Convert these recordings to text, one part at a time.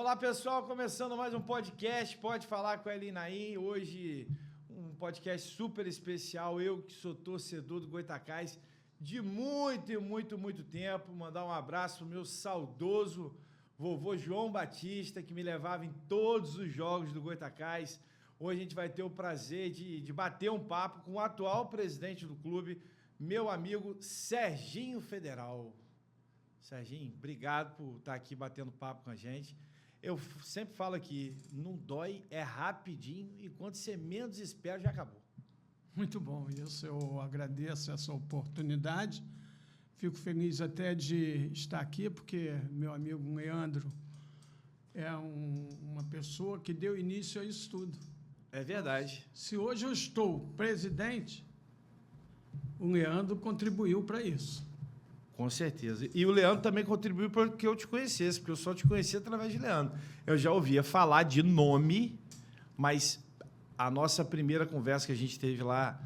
Olá, pessoal, começando mais um podcast, Pode Falar com a Elinaí. Hoje, um podcast super especial. Eu que sou torcedor do Goytacás de muito tempo. Mandar um abraço pro meu saudoso vovô João Batista, que me levava em todos os jogos do Goytacás. Hoje a gente vai ter o prazer de bater um papo com o atual presidente do clube, meu amigo Serginho Federal. Serginho, obrigado por estar aqui batendo papo com a gente. Eu sempre falo aqui, não dói, é rapidinho, e quando você menos espera, já acabou. Muito bom, isso. Eu agradeço essa oportunidade. Fico feliz até de estar aqui, porque meu amigo Leandro é uma pessoa que deu início a isso tudo. É verdade. Se hoje eu estou presidente, o Leandro contribuiu para isso. Com certeza. E o Leandro também contribuiu para que eu te conhecesse, porque eu só te conheci através de Leandro. Eu já ouvia falar de nome, mas a nossa primeira conversa que a gente teve lá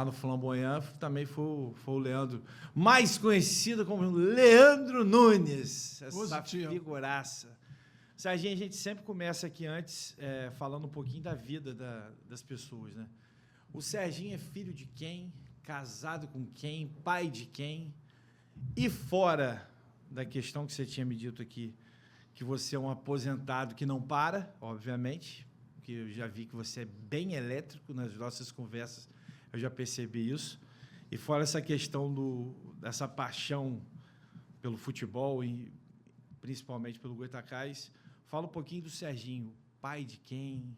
no Flamboyant também foi o Leandro, mais conhecido como Leandro Nunes, essa figuraça. Serginho, a gente sempre começa aqui antes falando um pouquinho da vida das pessoas, né? O Serginho é filho de quem? Casado com quem? Pai de quem? E fora da questão que você tinha me dito aqui, que você é um aposentado que não para, obviamente, porque eu já vi que você é bem elétrico nas nossas conversas, eu já percebi isso. E fora essa questão dessa paixão pelo futebol e principalmente pelo Goytacás, fala um pouquinho do Serginho, pai de quem?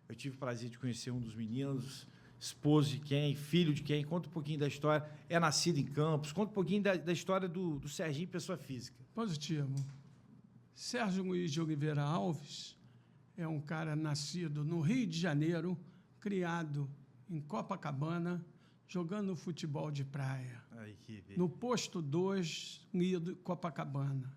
Eu tive o prazer de conhecer um dos meninos, esposo de quem, filho de quem, conta um pouquinho da história, é nascido em Campos, conta um pouquinho da história do Serginho, pessoa física. Positivo. Sérgio Luiz de Oliveira Alves é um cara nascido no Rio de Janeiro, criado em Copacabana, jogando futebol de praia. Ai, no posto 2, Copacabana.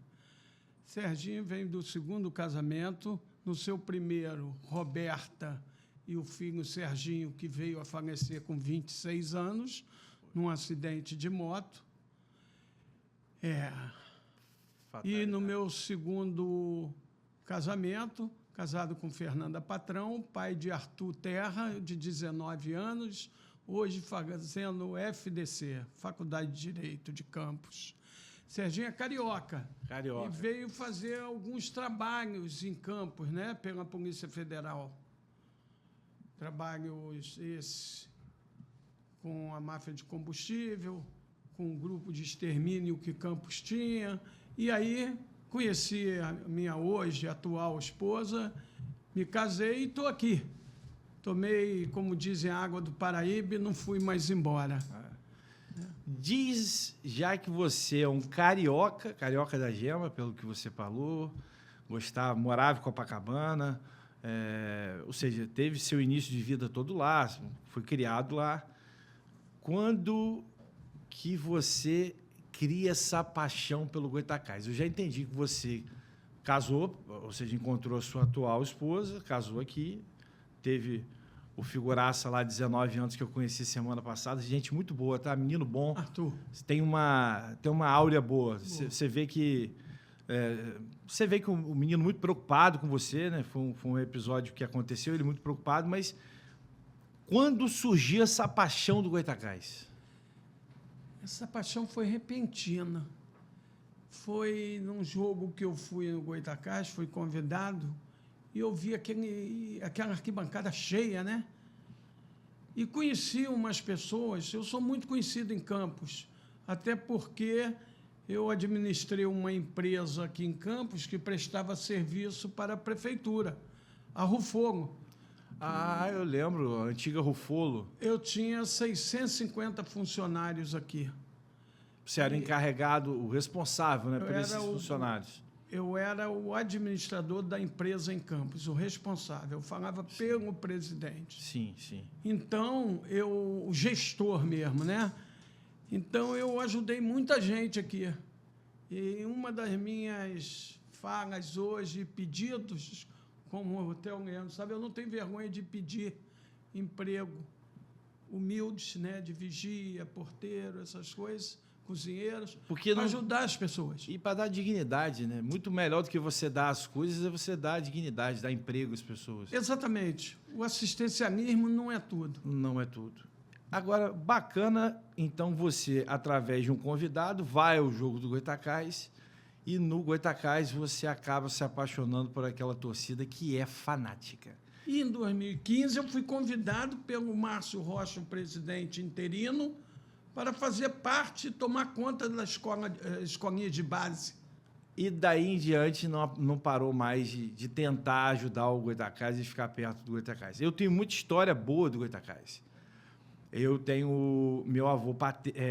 Serginho vem do segundo casamento, no seu primeiro, Roberta, e o filho Serginho, que veio a falecer com 26 anos, num acidente de moto. E no meu segundo casamento, casado com Fernanda Patrão, pai de Arthur Terra, de 19 anos, hoje fazendo FDC, Faculdade de Direito de Campos. Serginho é carioca. E veio fazer alguns trabalhos em Campos, né, pela Polícia Federal. Trabalhos com a máfia de combustível, com o grupo de extermínio que Campos tinha. E aí conheci a minha hoje atual esposa, me casei e estou aqui. Tomei, como dizem, água do Paraíba e não fui mais embora. Diz, já que você é um carioca da gema, pelo que você falou, morava em Copacabana, ou seja, teve seu início de vida todo lá, foi criado lá. Quando que você cria essa paixão pelo Goytacás? Eu já entendi que você casou, ou seja, encontrou a sua atual esposa, casou aqui, teve o figuraça lá, 19 anos, que eu conheci semana passada, gente muito boa, tá? Menino bom. Arthur. Tem uma áurea boa. Você vê que... você vê que o menino muito preocupado com você, né? Foi um episódio que aconteceu, ele muito preocupado, mas quando surgiu essa paixão do Goytacás? Essa paixão foi repentina. Foi num jogo que eu fui no Goytacás, fui convidado, e eu vi aquela arquibancada cheia, né? E conheci umas pessoas, eu sou muito conhecido em Campos, até porque eu administrei uma empresa aqui em Campos que prestava serviço para a prefeitura, a Rufolo. Eu lembro, a antiga Rufolo. Eu tinha 650 funcionários aqui. Você era encarregado, o responsável, né, por esses funcionários? Eu era o administrador da empresa em Campos, o responsável. Eu falava pelo presidente. Sim, sim. Então, o gestor mesmo, né? Então, eu ajudei muita gente aqui. E uma das minhas falas hoje, pedidos, como o Theo Leandro sabe, eu não tenho vergonha de pedir emprego humildes, né? De vigia, porteiro, essas coisas. cozinheiros, Porque para não- ajudar as pessoas. E para dar dignidade, né? Muito melhor do que você dar as coisas é você dar dignidade, dar emprego às pessoas. Exatamente. O assistencialismo não é tudo. Não é tudo. Agora, bacana, então você, através de um convidado, vai ao jogo do Goytacás e no Goytacás você acaba se apaixonando por aquela torcida que é fanática. E em 2015 eu fui convidado pelo Márcio Rocha, o presidente interino, para fazer parte e tomar conta da escolinha de base. E daí em diante não parou mais de tentar ajudar o Goytacás e ficar perto do Goytacás. Eu tenho muita história boa do Goytacás. Eu tenho meu avô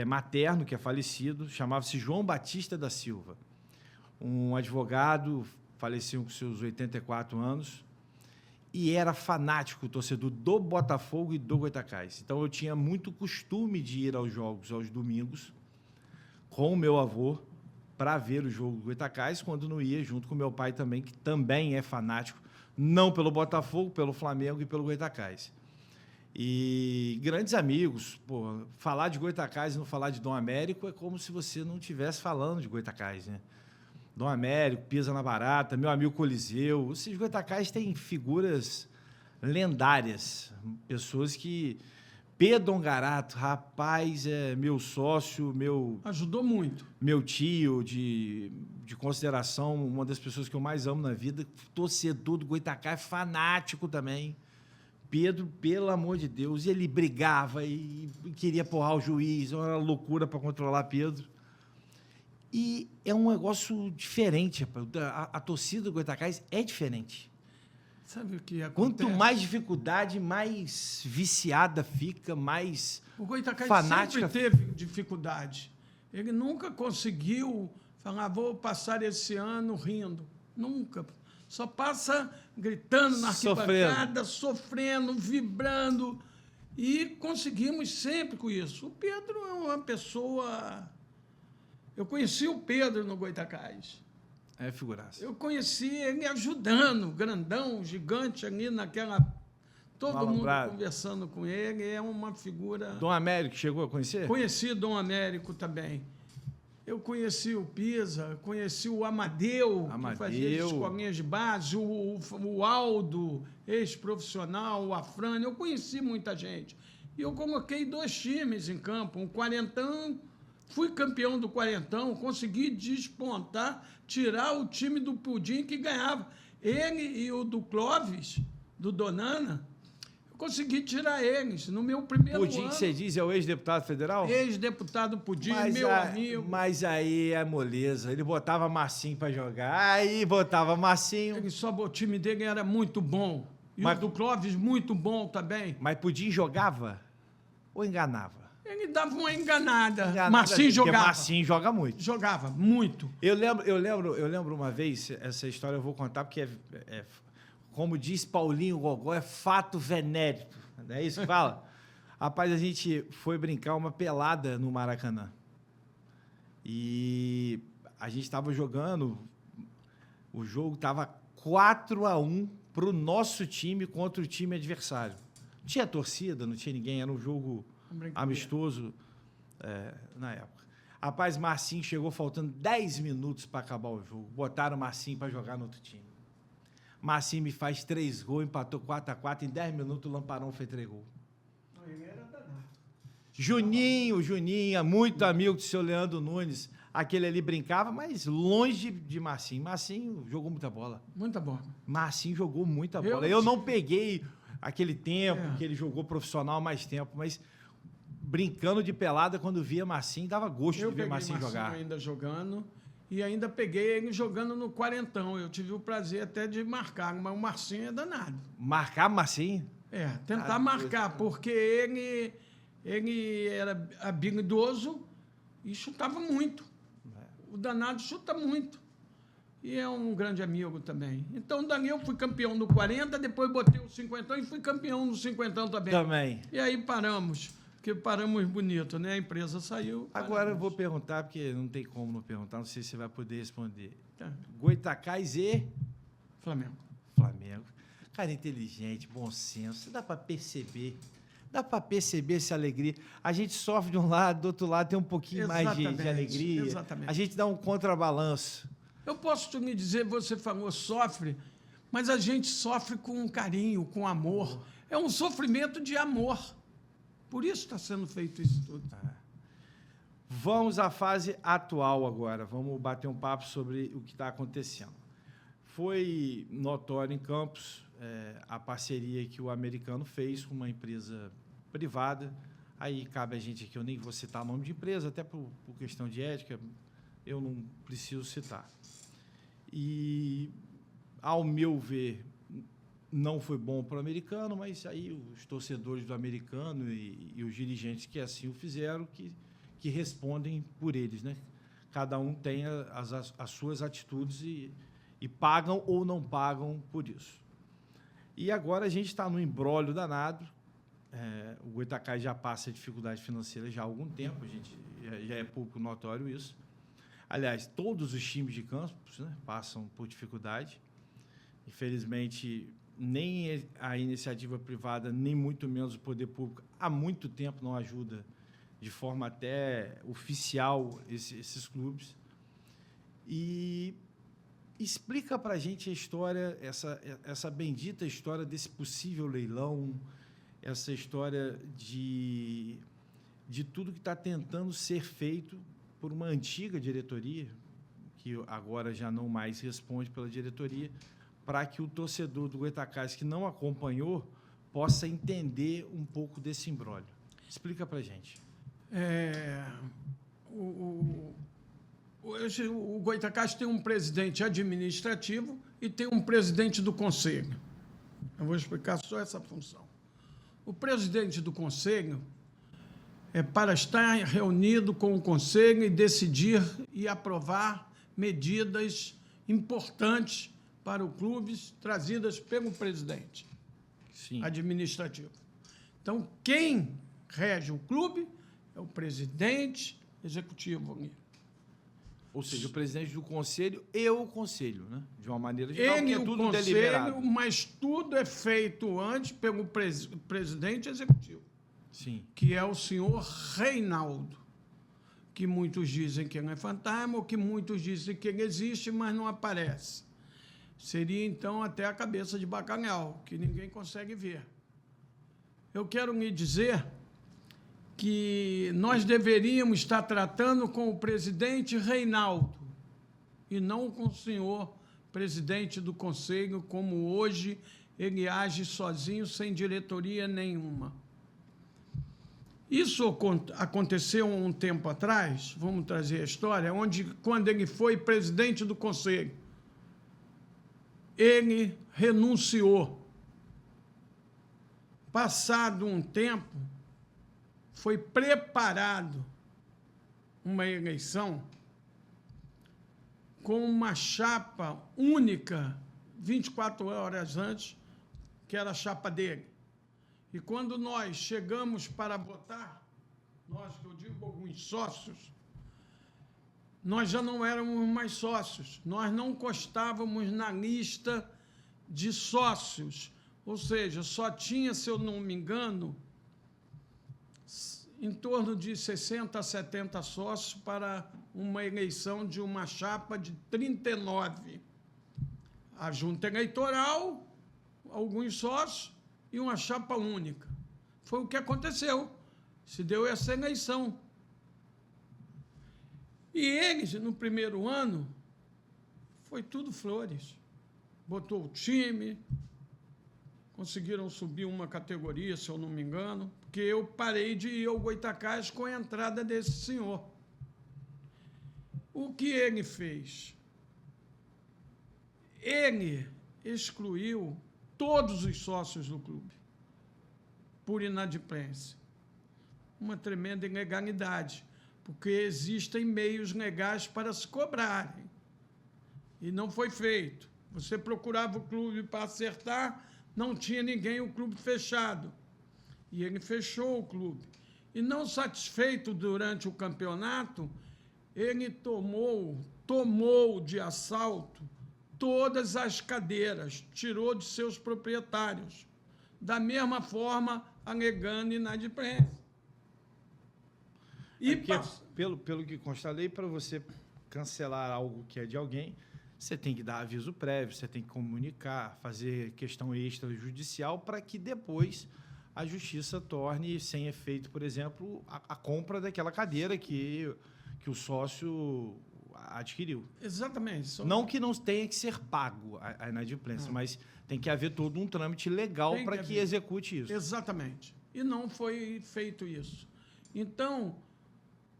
materno, que é falecido, chamava-se João Batista da Silva. Um advogado, faleceu com seus 84 anos, e era fanático, torcedor do Botafogo e do Goytacás. Então, eu tinha muito costume de ir aos jogos aos domingos com o meu avô para ver o jogo do Goytacás, quando não ia, junto com meu pai também, que também é fanático, não pelo Botafogo, pelo Flamengo e pelo Goytacás. E grandes amigos, pô, falar de Goytacás e não falar de Dom Américo é como se você não estivesse falando de Goytacás, né? Dom Américo, Pisa na Barata, meu amigo Coliseu. Esses Goytacás têm figuras lendárias, pessoas que... Pedro Ongarato, rapaz, é meu sócio, Ajudou muito. meu tio de consideração, uma das pessoas que eu mais amo na vida, torcedor do Goytacás, fanático também. Pedro, pelo amor de Deus, ele brigava e queria porrar o juiz, era uma loucura para controlar Pedro. E é um negócio diferente, rapaz. A torcida do Goytacás é diferente. Sabe o que acontece? Quanto mais dificuldade, mais viciada fica, mais O Goytacás fanática. sempre teve dificuldade. Ele nunca conseguiu falar, vou passar esse ano rindo. Nunca. Só passa gritando na arquibancada, sofrendo, vibrando. E conseguimos sempre com isso. O Pedro é uma pessoa... Eu conheci o Pedro no Goytacás. É figuraça. Eu conheci ele ajudando, grandão, gigante ali naquela... Todo mundo conversando com ele, é uma figura... Dom Américo chegou a conhecer? Conheci Dom Américo também. Eu conheci o Pisa, conheci o Amadeu, que fazia as escolinhas de base, o Aldo, ex-profissional, o Afrânio. Eu conheci muita gente. E eu coloquei 2 times em campo, um quarentão, fui campeão do quarentão, consegui despontar, tirar o time do Pudim que ganhava. Ele e o do Clóvis, do Donana, eu consegui tirar eles no meu primeiro Pudim, ano. que você diz, é o ex-deputado federal? Ex-deputado Pudim, meu amigo. Mas aí é moleza. Ele botava Marcinho para jogar, aí botava Marcinho. O time dele era muito bom. E o do Clóvis, muito bom também. Mas Pudim jogava ou enganava? Ele dava uma enganada. Marcinho jogava. Porque Marcinho joga muito. Jogava muito. Eu lembro uma vez, essa história eu vou contar, porque como diz Paulinho Gogó, é fato venérito. Não é isso que fala? Rapaz, a gente foi brincar uma pelada no Maracanã. E a gente estava jogando, o jogo estava 4-1 para o nosso time contra o time adversário. Não tinha torcida, não tinha ninguém, era um jogo amistoso na época. Rapaz, Marcinho chegou faltando 10 minutos para acabar o jogo. Botaram o Marcinho para jogar no outro time. Marcinho me faz 3 gols, empatou 4-4. Em 10 minutos, o Lamparão fez 3 gols. Ele era danado. Juninho, muito amigo do seu Leandro Nunes. Aquele ali brincava, mas longe de Marcinho. Marcinho jogou muita bola. Muita bola. Marcinho jogou muita bola. Eu não peguei aquele tempo que ele jogou profissional mais tempo, mas brincando de pelada, quando via Marcinho, dava gosto de ver Marcinho jogar. Ainda jogando. E ainda peguei ele jogando no quarentão. Eu tive o prazer até de marcar, mas o Marcinho é danado. Marcar Marcinho? Tentar marcar, porque ele era habilidoso e chutava muito. O danado chuta muito. E é um grande amigo também. Então, dali eu fui campeão no 40, depois botei o 50 e fui campeão no 50 também. E aí paramos. Porque paramos bonito, né? A empresa saiu. Agora eu vou perguntar, porque não tem como não perguntar, não sei se você vai poder responder. Tá. Goytacás e Flamengo. Flamengo. Cara inteligente, bom senso, dá para perceber. Dá para perceber essa alegria. A gente sofre de um lado, do outro lado tem um pouquinho mais de alegria. Exatamente. A gente dá um contrabalanço. Eu posso te me dizer, você falou sofre, mas a gente sofre com carinho, com amor. É um sofrimento de amor. Por isso está sendo feito isso tudo. Vamos à fase atual agora. Vamos bater um papo sobre o que está acontecendo. Foi notório em Campos a parceria que o americano fez com uma empresa privada. Aí cabe a gente aqui, eu nem vou citar o nome de empresa, até por questão de ética, eu não preciso citar. E, ao meu ver, não foi bom para o americano, mas aí os torcedores do americano e os dirigentes que assim o fizeram, que respondem por eles, né? Cada um tem as suas atitudes e pagam ou não pagam por isso. E agora a gente está num imbróglio danado. O Goytacás já passa dificuldade financeira já há algum tempo, a gente já é pouco notório isso. Aliás, todos os times de Campos, né, passam por dificuldade. Infelizmente, nem a iniciativa privada, nem muito menos o poder público, há muito tempo não ajuda de forma até oficial esses clubes. E explica para a gente a história, essa bendita história desse possível leilão, essa história de tudo que está tentando ser feito por uma antiga diretoria, que agora já não mais responde pela diretoria, para que o torcedor do Goytacás que não acompanhou possa entender um pouco desse imbróglio. Explica para a gente. O Goytacás tem um presidente administrativo e tem um presidente do conselho. Eu vou explicar só essa função. O presidente do conselho é para estar reunido com o conselho e decidir e aprovar medidas importantes para o clube trazidas pelo presidente administrativo. Então, quem rege o clube é o presidente executivo. Ou seja, o presidente do conselho e o conselho, né? De uma maneira geral, Ele é o tudo conselho, deliberado. mas tudo é feito antes pelo presidente executivo. Sim. Que é o senhor Reinaldo, que muitos dizem que ele é fantasma, ou que muitos dizem que ele existe, mas não aparece. Seria, então, até a cabeça de bacalhau, que ninguém consegue ver. Eu quero lhe dizer que nós deveríamos estar tratando com o presidente Reinaldo e não com o senhor presidente do conselho, como hoje ele age sozinho, sem diretoria nenhuma. Isso aconteceu um tempo atrás, vamos trazer a história, onde, quando ele foi presidente do conselho, ele renunciou. Passado um tempo, foi preparado uma eleição com uma chapa única, 24 horas antes, que era a chapa dele. E quando nós chegamos para votar, nós, que eu digo, alguns sócios, nós já não éramos mais sócios, nós não constávamos na lista de sócios, ou seja, só tinha, se eu não me engano, em torno de 60 a 70 sócios para uma eleição de uma chapa de 39. A junta eleitoral, alguns sócios e uma chapa única. Foi o que aconteceu. Se deu essa eleição. E eles, no primeiro ano, foi tudo flores. Botou o time, conseguiram subir uma categoria, se eu não me engano, porque eu parei de ir ao Goytacás com a entrada desse senhor. O que ele fez? Ele excluiu todos os sócios do clube, por inadimplência. Uma tremenda ilegalidade, porque existem meios legais para se cobrarem. E não foi feito. Você procurava o clube para acertar, não tinha ninguém, o clube fechado. E ele fechou o clube. E não satisfeito durante o campeonato, ele tomou de assalto todas as cadeiras, tirou de seus proprietários. da mesma forma alegando inadimplência. E pelo que consta a lei, para você cancelar algo que é de alguém, você tem que dar aviso prévio, você tem que comunicar, fazer questão extrajudicial para que depois a justiça torne sem efeito, por exemplo, a compra daquela cadeira que o sócio adquiriu. Exatamente. Não que não tenha que ser pago a inadimplência, mas tem que haver todo um trâmite legal para que execute isso. Exatamente. E não foi feito isso. Então,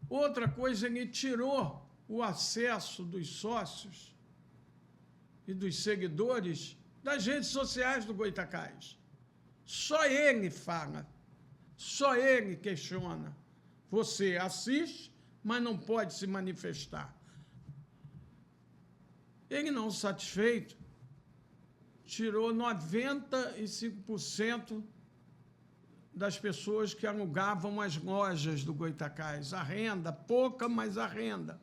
outra coisa, ele tirou o acesso dos sócios e dos seguidores das redes sociais do Goytacás. Só ele fala, só ele questiona. Você assiste, mas não pode se manifestar. Ele, não satisfeito, tirou 95% das pessoas que alugavam as lojas do Goytacás. A renda, pouca, mas a renda.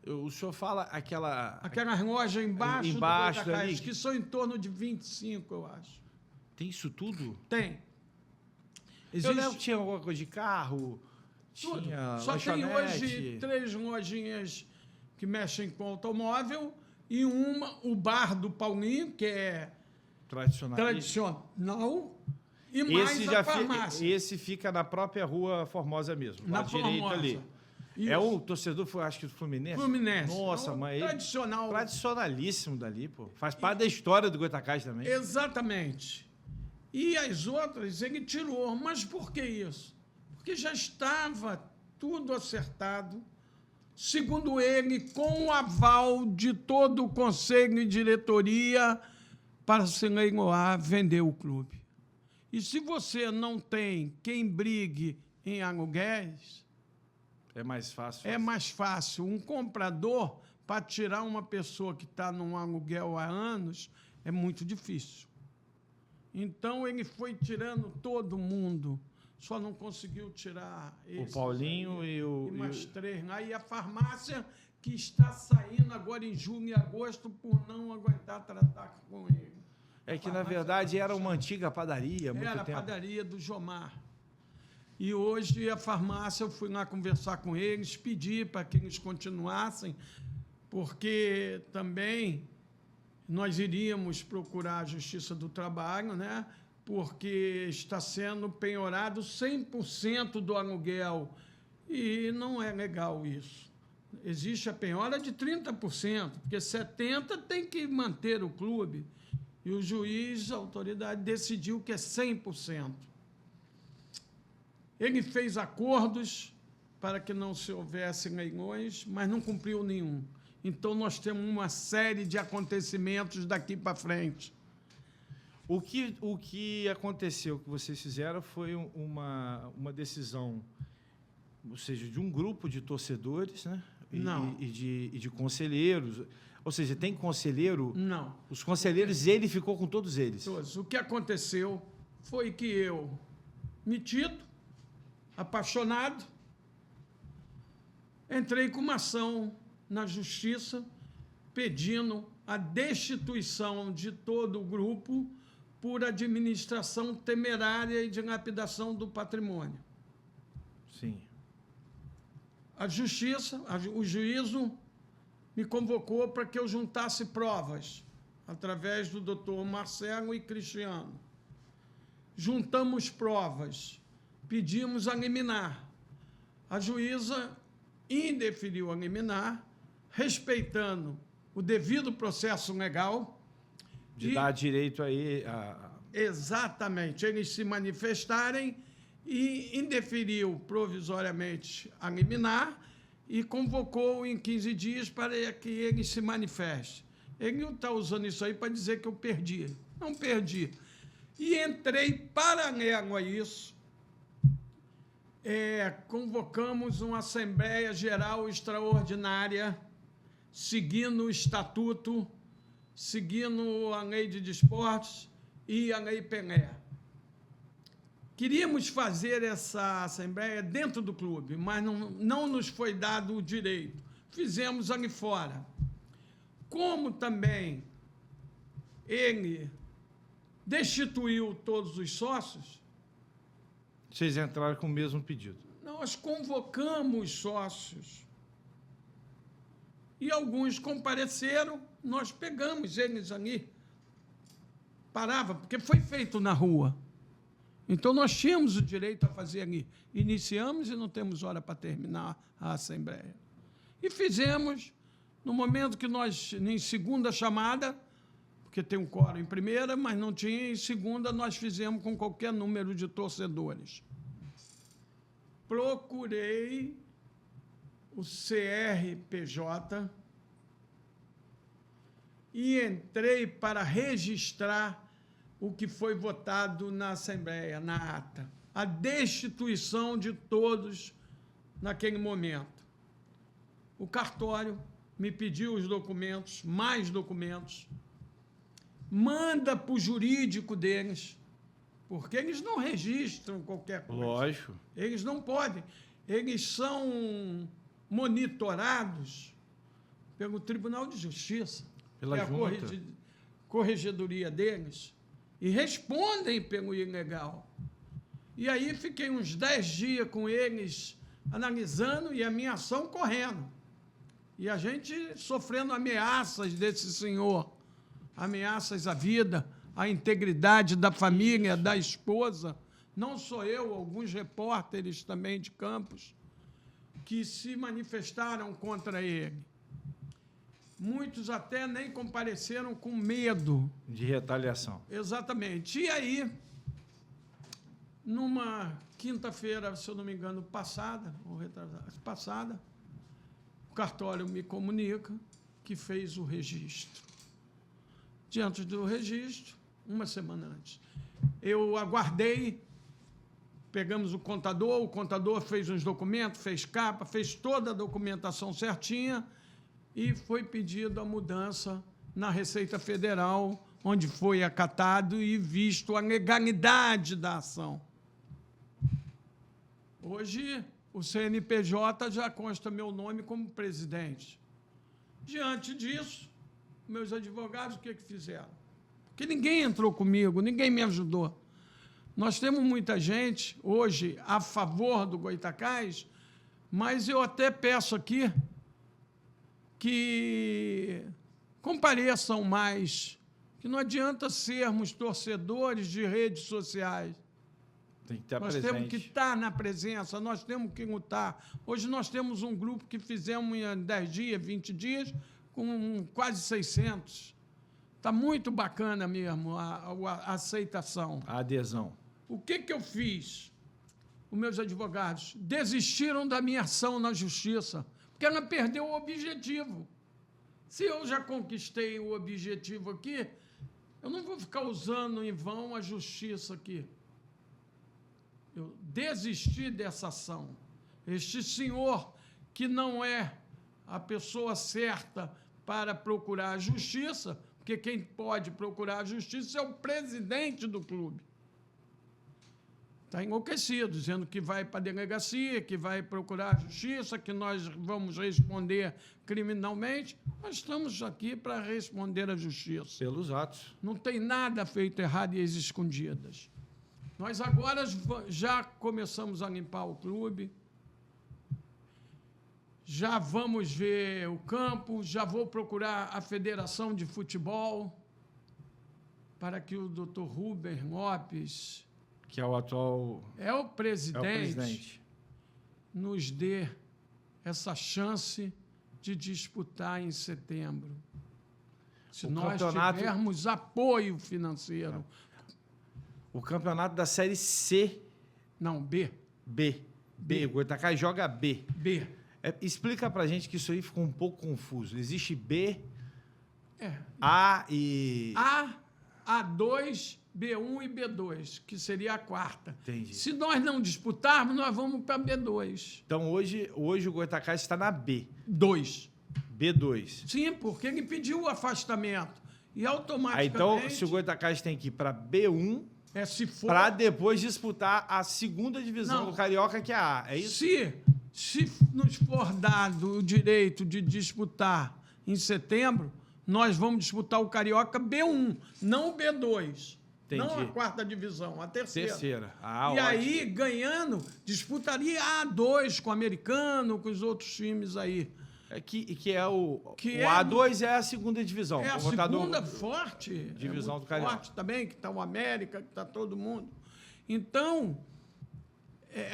O senhor fala aquelas lojas embaixo do Goytacás, ali, que são em torno de 25, eu acho. Tem isso tudo? Tem. Eu lembro que tinha alguma coisa de carro, tudo. Tinha Só lanchonete. Tem hoje 3 lojinhas que mexem com automóvel e o bar do Paulinho, que é tradicional, e mais a farmácia. Esse fica na própria Rua Formosa mesmo, na direita ali. Isso. É o torcedor, acho que do Fluminense? Fluminense. Nossa, mas tradicional. Tradicionalíssimo dali, pô. Faz parte da história do Goytacás também. Exatamente. E as outras ele tirou. Mas por que isso? Porque já estava tudo acertado, segundo ele, com o aval de todo o conselho e diretoria para se leiloar, vender o clube. E se você não tem quem brigue em aluguéis, é mais fácil. É mais fácil. Um comprador, para tirar uma pessoa que está num aluguel há anos, é muito difícil. Então, ele foi tirando todo mundo, só não conseguiu tirar o Paulinho aí, e mais 3. Aí a farmácia, que está saindo agora em junho e agosto, por não aguentar tratar com ele. É que, na verdade, era uma antiga padaria. Era a padaria do Jomar. E hoje a farmácia, eu fui lá conversar com eles, pedir para que eles continuassem, porque também nós iríamos procurar a Justiça do Trabalho, né? Porque está sendo penhorado 100% do aluguel. E não é legal isso. Existe a penhora de 30%, porque 70% tem que manter o clube. E o juiz, a autoridade, decidiu que é 100%. Ele fez acordos para que não se houvesse leilões, mas não cumpriu nenhum. Então, nós temos uma série de acontecimentos daqui para frente. O que aconteceu, que vocês fizeram, foi uma decisão, ou seja, de um grupo de torcedores, né? E de conselheiros. Ou seja, tem conselheiro? Não. Os conselheiros, ele ficou com todos eles? Todos. O que aconteceu foi que eu, metido, apaixonado, entrei com uma ação na Justiça pedindo a destituição de todo o grupo por administração temerária e dilapidação do patrimônio. Sim. A Justiça, o juízo, me convocou para que eu juntasse provas, através do doutor Marcelo e Cristiano. Juntamos provas, pedimos a liminar. A juíza indeferiu a liminar, respeitando o devido processo legal. De dar direito aí a... Exatamente, eles se manifestarem, e indeferiu provisoriamente a liminar e convocou em 15 dias para que ele se manifeste. Ele está usando isso aí para dizer que eu perdi. Não perdi. E entrei paralelo a isso. Convocamos uma Assembleia Geral Extraordinária, seguindo o Estatuto, seguindo a Lei de Desportos e a Lei Pelé. Queríamos fazer essa assembleia dentro do clube, mas não nos foi dado o direito. Fizemos ali fora. Como também ele destituiu todos os sócios, Vocês entraram com o mesmo pedido. nós convocamos sócios. E alguns compareceram, nós pegamos eles ali. Parava, porque foi feito na rua. Então, nós tínhamos o direito a fazer ali. Iniciamos e não temos hora para terminar a Assembleia. E fizemos, no momento que nós, em segunda chamada, porque tem um quórum em primeira, mas não tinha, em segunda nós fizemos com qualquer número de torcedores. Procurei o CRPJ e entrei para registrar o que foi votado na Assembleia, na ata. A destituição de todos naquele momento. O cartório me pediu os documentos, mais documentos, manda para o jurídico deles, porque eles não registram qualquer coisa. Lógico. Eles não podem. Eles são monitorados pelo Tribunal de Justiça, Pela que é a junta. corregedoria deles, e respondem pelo ilegal. E aí fiquei uns 10 dias com eles analisando e a minha ação correndo. E a gente sofrendo ameaças desse senhor, ameaças à vida, à integridade da família, da esposa. Não sou eu, alguns repórteres também de Campos, que se manifestaram contra ele. Muitos até nem compareceram com medo. De retaliação. Exatamente. E aí, numa quinta-feira, se eu não me engano, passada, o cartório me comunica que fez o registro. Diante do registro, uma semana antes, eu aguardei, pegamos o contador fez uns documentos, fez capa, fez toda a documentação certinha e foi pedido a mudança na Receita Federal, onde foi acatado e visto a legalidade da ação. Hoje, o CNPJ já consta meu nome como presidente. Diante disso, meus advogados, o que fizeram? Porque ninguém entrou comigo, ninguém me ajudou. Nós temos muita gente hoje a favor do Goytacás, mas eu até peço aqui que compareçam mais, que não adianta sermos torcedores de redes sociais. Tem que estar Nós presente. temos que estar na presença, nós temos que lutar. Hoje nós temos um grupo que fizemos em 10 dias, 20 dias, com quase 600. Está muito bacana mesmo a aceitação. A adesão. O que eu fiz? Os meus advogados desistiram da minha ação na justiça, porque ela perdeu o objetivo. Se eu já conquistei o objetivo aqui, eu não vou ficar usando em vão a justiça aqui. Eu desisti dessa ação. Este senhor, que não é a pessoa certa para procurar a justiça, porque quem pode procurar a justiça é o presidente do clube. Está enlouquecido, dizendo que vai para a delegacia, que vai procurar a justiça, que nós vamos responder criminalmente. Nós estamos aqui para responder à justiça. Pelos atos. Não tem nada feito errado e às escondidas. Nós agora já começamos a limpar o clube, já vamos ver o campo, já vou procurar a Federação de Futebol para que o doutor Rubem Lopes, Que é o atual... é o presidente, presidente. nos dê essa chance de disputar em setembro. Se O nós campeonato- tivermos apoio financeiro. O campeonato da Série C, Não, B. B. O Goytacás joga B. B. Explica pra gente que isso aí ficou um pouco confuso. Existe B, É. A e... A, A2, B1 e B2, que seria a quarta. Entendi. Se nós não disputarmos, nós vamos para B2. Então, hoje o Goytacás está na B. 2. B2. Sim, porque ele pediu o afastamento. E automaticamente... Aí, então, se o Goytacás tem que ir para B1, se for... para depois disputar a segunda divisão Não. do Carioca, que é a A. É isso? Se nos for dado o direito de disputar em setembro, nós vamos disputar o Carioca B1, não o B2. Entendi. Não a quarta divisão, a terceira. Terceira. E aí, ganhando, disputaria A2 com o americano, com os outros times aí. Que é o Que A2 é a segunda divisão. É a Vou botar segunda forte. Divisão do muito Carioca. forte também, que está o América, que está todo mundo. Então,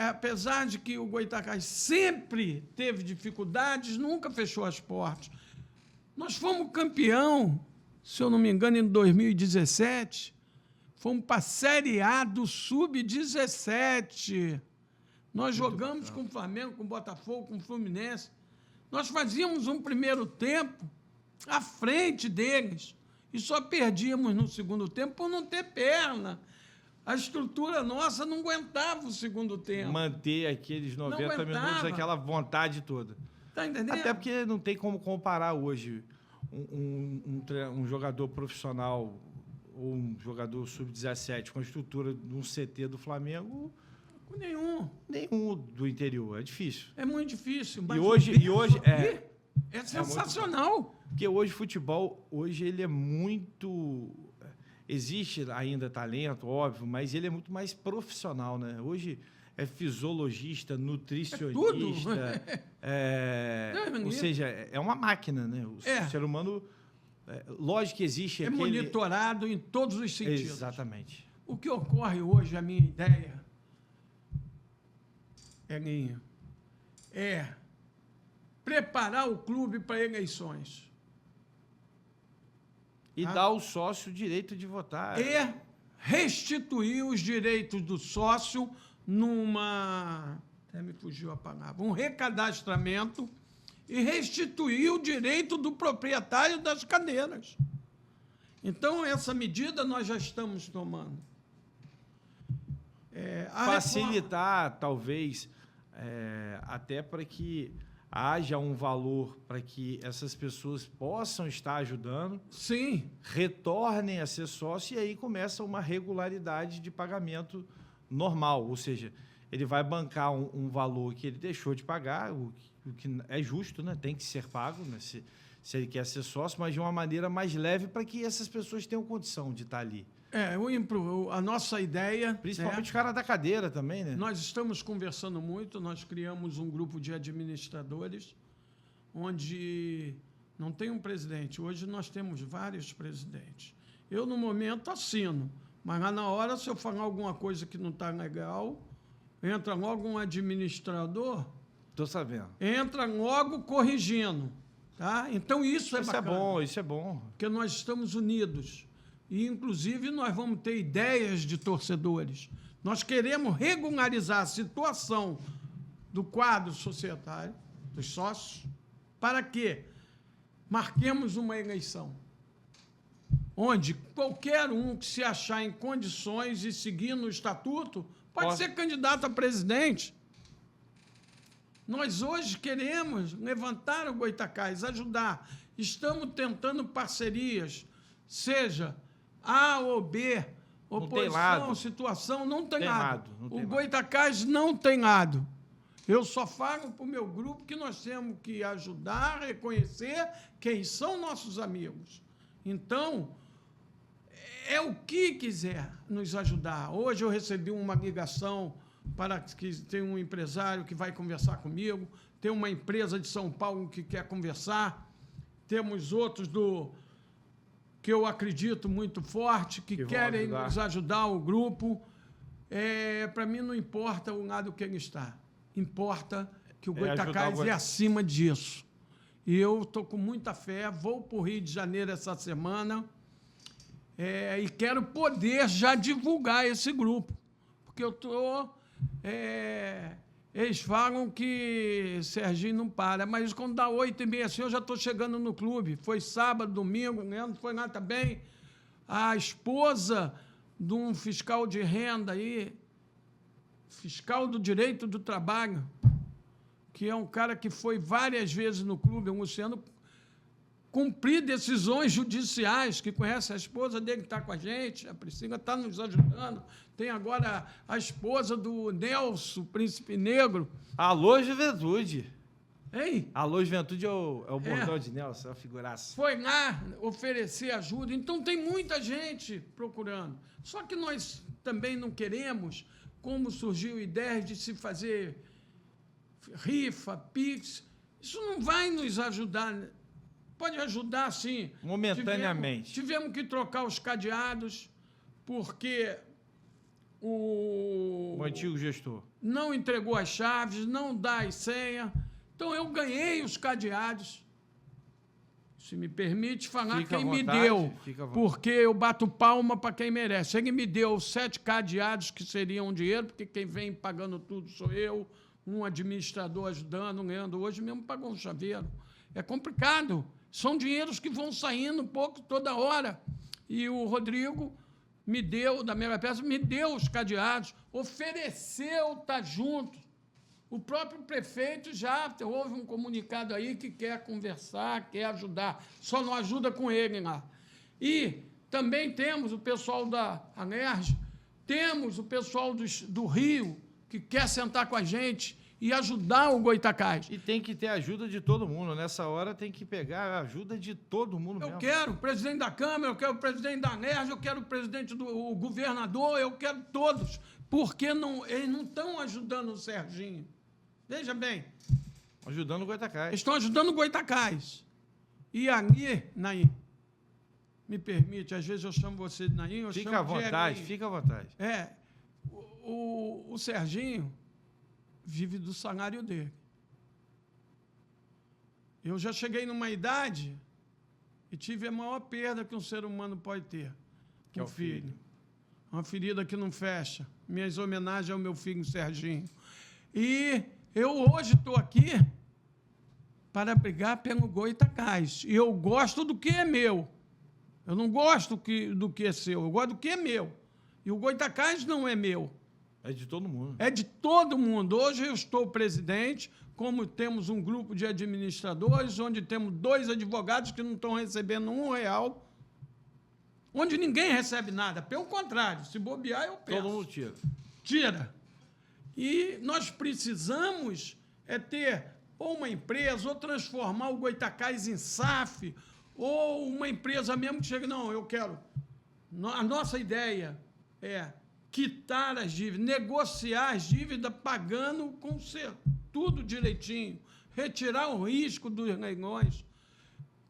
apesar de que o Goytacás sempre teve dificuldades, nunca fechou as portas. Nós fomos campeão, se eu não me engano, em 2017. Fomos para a Série A do Sub-17. Nós jogamos com o Flamengo, com o Botafogo, com o Fluminense. Nós fazíamos um primeiro tempo à frente deles e só perdíamos no segundo tempo por não ter perna. A estrutura nossa não aguentava o segundo tempo. Manter aqueles 90 minutos, aquela vontade toda. Tá entendendo? Até porque não tem como comparar hoje um jogador profissional ou um jogador sub-17 com a estrutura de um CT do Flamengo. Com nenhum. Nenhum do interior. É difícil. É muito difícil. E hoje é sensacional. Porque hoje o futebol, ele é muito... Existe ainda talento, óbvio, mas ele é muito mais profissional, né? Hoje é fisiologista, nutricionista. Ou seja, é uma máquina, né? O ser humano... lógico que existe aquele... monitorado em todos os sentidos. Exatamente. O que ocorre hoje, a minha ideia, Elinho, é preparar o clube para eleições. E dar ao sócio o direito de votar. E restituir os direitos do sócio até me fugiu a palavra, um recadastramento e restituir o direito do proprietário das cadeiras. Então, essa medida nós já estamos tomando. Facilitar, talvez, até para que haja um valor para que essas pessoas possam estar ajudando. Sim. Retornem a ser sócio e aí começa uma regularidade de pagamento normal. Ou seja, ele vai bancar um valor que ele deixou de pagar, o que é justo, né? Tem que ser pago, né? Se ele quer ser sócio, mas de uma maneira mais leve para que essas pessoas tenham condição de estar ali. A nossa ideia... Principalmente os caras da cadeira também, né? Nós estamos conversando muito, nós criamos um grupo de administradores, onde não tem um presidente. Hoje nós temos vários presidentes. Eu, no momento, assino, mas lá na hora, se eu falar alguma coisa que não está legal, entra logo um administrador... Estou sabendo. Entra logo corrigindo. Tá? Então, isso é bacana. Isso é bom. Porque nós estamos unidos. E, inclusive, nós vamos ter ideias de torcedores. Nós queremos regularizar a situação do quadro societário, dos sócios, para que marquemos uma eleição onde qualquer um que se achar em condições e seguindo o estatuto pode ser candidato a presidente. Nós hoje queremos levantar o Goytacás, ajudar. Estamos tentando parcerias, seja A ou B, oposição, situação, não tem lado. O Goytacás não tem lado. Eu só falo para o meu grupo que nós temos que ajudar, reconhecer quem são nossos amigos. Então, é o que quiser nos ajudar. Hoje eu recebi uma ligação para que tem um empresário que vai conversar comigo, tem uma empresa de São Paulo que quer conversar, temos outros que eu acredito muito forte, que querem nos ajudar, o grupo. Para mim não importa o lado que ele está, importa que o Goytacás é acima disso. E eu estou com muita fé, vou para o Rio de Janeiro essa semana e quero poder já divulgar esse grupo, porque eu estou... eles falam que Serginho não para, mas quando dá 8h30 assim, eu já estou chegando no clube. Foi sábado, domingo, o Leandro foi lá também. A esposa de um fiscal de renda aí, fiscal do direito do trabalho, que é um cara que foi várias vezes no clube, o Luciano, cumprir decisões judiciais, que conhece a esposa dele que está com a gente, a Priscila está nos ajudando. Tem agora a esposa do Nelson, Príncipe Negro. Alô, juventude! Hein? Alô, Juventude é o bordão de Nelson, é uma figuraça. Foi lá oferecer ajuda. Então, tem muita gente procurando. Só que nós também não queremos, como surgiu ideia de se fazer rifa, pix. Isso não vai nos ajudar. Pode ajudar, sim. Momentaneamente. Tivemos que trocar os cadeados, porque o antigo gestor não entregou as chaves, não dá as senhas. Então, eu ganhei os cadeados. Se me permite falar quem me deu, porque eu bato palma para quem merece. Ele me deu 7 cadeados, que seriam dinheiro, porque quem vem pagando tudo sou eu, um administrador ajudando, Leandro hoje mesmo pagou um chaveiro. É complicado. São dinheiros que vão saindo um pouco toda hora. E o Rodrigo me deu, da mesma peça, me deu os cadeados, ofereceu estar junto. O próprio prefeito já houve um comunicado aí que quer conversar, quer ajudar, só não ajuda com ele lá. E também temos o pessoal da Alerj, temos o pessoal do Rio, que quer sentar com a gente e ajudar o Goitacás. E tem que ter ajuda de todo mundo. Nessa hora tem que pegar a ajuda de todo mundo mesmo. Eu quero o presidente da Câmara, eu quero o presidente da Alerj, eu quero o presidente o governador, eu quero todos. Porque não, eles não estão ajudando o Serginho. Veja bem. Ajudando o Goitacás. Estão ajudando o Goitacás. E ali, Naim, me permite, às vezes eu chamo você de Naim, eu fica chamo à vontade, fica à vontade. O Serginho vive do salário dele. Eu já cheguei numa idade e tive a maior perda que um ser humano pode ter. Que é o filho. Uma ferida que não fecha. Minhas homenagens ao meu filho Serginho. E eu hoje estou aqui para brigar pelo Goitacás. E eu gosto do que é meu. Eu não gosto do que é seu, eu gosto do que é meu. E o Goitacás não é meu. É de todo mundo. É de todo mundo. Hoje eu estou presidente, como temos um grupo de administradores, onde temos 2 advogados que não estão recebendo R$1, onde ninguém recebe nada. Pelo contrário, se bobear, eu peço. Todo mundo tira. Tira. E nós precisamos ter ou uma empresa, ou transformar o Goitacás em SAF, ou uma empresa mesmo que chega, não, eu quero. A nossa ideia é quitar as dívidas, negociar as dívidas pagando com tudo direitinho, retirar o risco dos leilões,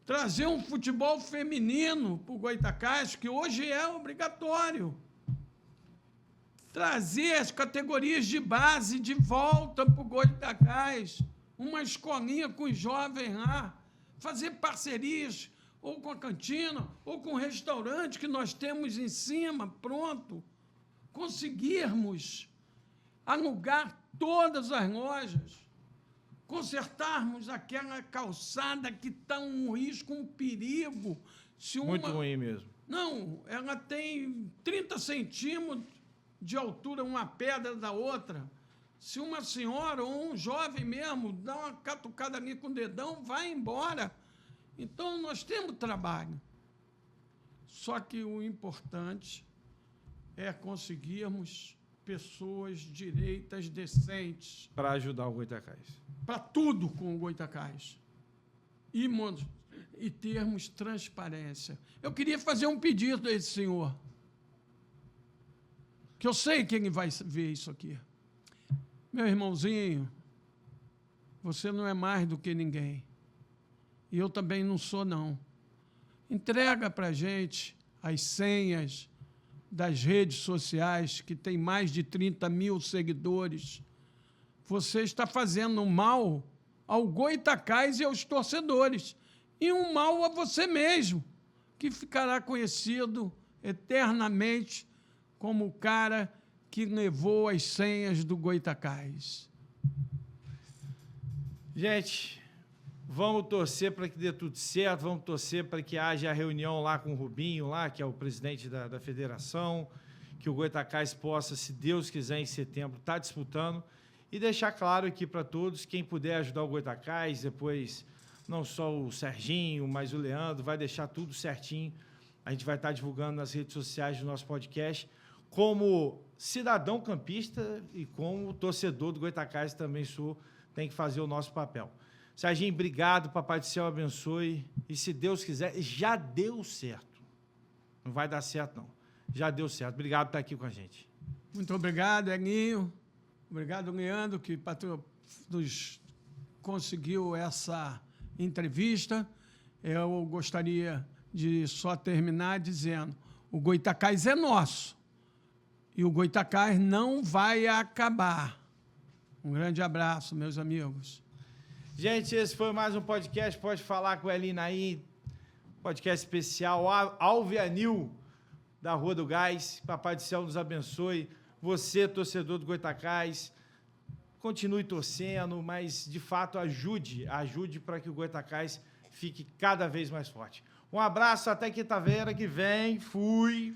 trazer um futebol feminino para o Goitacás, que hoje é obrigatório. Trazer as categorias de base de volta para o Goitacás, uma escolinha com os jovens lá, fazer parcerias ou com a cantina, ou com o restaurante que nós temos em cima, pronto. Conseguirmos alugar todas as lojas, consertarmos aquela calçada que está um risco, um perigo. Muito ruim mesmo. Não, ela tem 30 centímetros de altura uma pedra da outra. Se uma senhora ou um jovem mesmo dá uma catucada ali com o dedão, vai embora. Então, nós temos trabalho. Só que o importante é conseguirmos pessoas direitas, decentes. Para ajudar o Goitacás. Para tudo com o Goitacás. E termos transparência. Eu queria fazer um pedido a esse senhor, que eu sei que ele vai ver isso aqui. Meu irmãozinho, você não é mais do que ninguém. E eu também não sou, não. Entrega para a gente as senhas das redes sociais, que tem mais de 30 mil seguidores. Você está fazendo um mal ao Goitacás e aos torcedores. E um mal a você mesmo, que ficará conhecido eternamente como o cara que levou as senhas do Goitacás. Gente, vamos torcer para que dê tudo certo, vamos torcer para que haja a reunião lá com o Rubinho, lá, que é o presidente da federação, que o Goitacás possa, se Deus quiser, em setembro, estar disputando, e deixar claro aqui para todos, quem puder ajudar o Goitacás, depois não só o Serginho, mas o Leandro, vai deixar tudo certinho. A gente vai estar divulgando nas redes sociais do nosso podcast. Como cidadão campista e como torcedor do Goitacás também sou, tem que fazer o nosso papel. Serginho, obrigado, Papai do Céu abençoe. E se Deus quiser, já deu certo. Não vai dar certo, não. Já deu certo. Obrigado por estar aqui com a gente. Muito obrigado, Eguinho. Obrigado, Leandro, que nos conseguiu essa entrevista. Eu gostaria de só terminar dizendo: o Goytacás é nosso e o Goytacás não vai acabar. Um grande abraço, meus amigos. Gente, esse foi mais um podcast. Pode falar com o Elina aí. Podcast especial Alvianil da Rua do Gás. Papai do Céu nos abençoe. Você, torcedor do Goytacás, continue torcendo, mas, de fato, ajude para que o Goytacás fique cada vez mais forte. Um abraço, até quinta-feira que vem. Fui!